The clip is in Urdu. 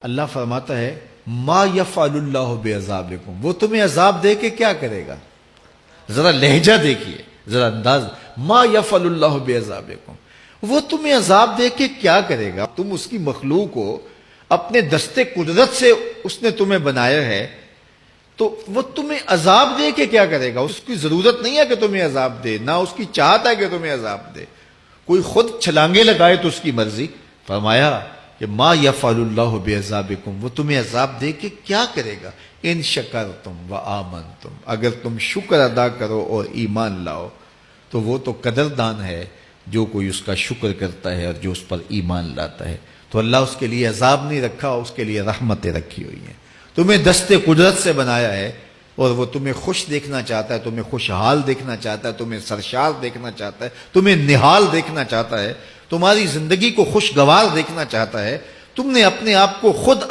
اللہ فرماتا ہے ما یفعل اللہ بعذابکم، وہ تمہیں عذاب دے کے کیا کرے گا؟ ذرا لہجہ دیکھیے، ذرا انداز، ما یفعل اللہ بعذابکم، وہ تمہیں عذاب دے کے کیا کرے گا؟ تم اس کی مخلوق ہو، اپنے دستے قدرت سے اس نے تمہیں بنایا ہے، تو وہ تمہیں عذاب دے کے کیا کرے گا؟ اس کی ضرورت نہیں ہے کہ تمہیں عذاب دے، نہ اس کی چاہت ہے کہ تمہیں عذاب دے، کوئی خود چھلانگے لگائے تو اس کی مرضی۔ فرمایا کہ ما یفعل اللہ بعذابکم، وہ تمہیں عذاب دے کے کیا کرے گا؟ ان شکرتم و آمنتم، اگر تم شکر ادا کرو اور ایمان لاؤ تو وہ تو قدردان ہے جو کوئی اس کا شکر کرتا ہے اور جو اس پر ایمان لاتا ہے۔ تو اللہ اس کے لیے عذاب نہیں رکھا، اس کے لیے رحمتیں رکھی ہوئی ہیں۔ تمہیں دستے قدرت سے بنایا ہے اور وہ تمہیں خوش دیکھنا چاہتا ہے، تمہیں خوشحال دیکھنا چاہتا ہے، تمہیں سرشار دیکھنا چاہتا ہے، تمہیں نہال دیکھنا چاہتا ہے، تمہاری زندگی کو خوشگوار دیکھنا چاہتا ہے۔ تم نے اپنے آپ کو خود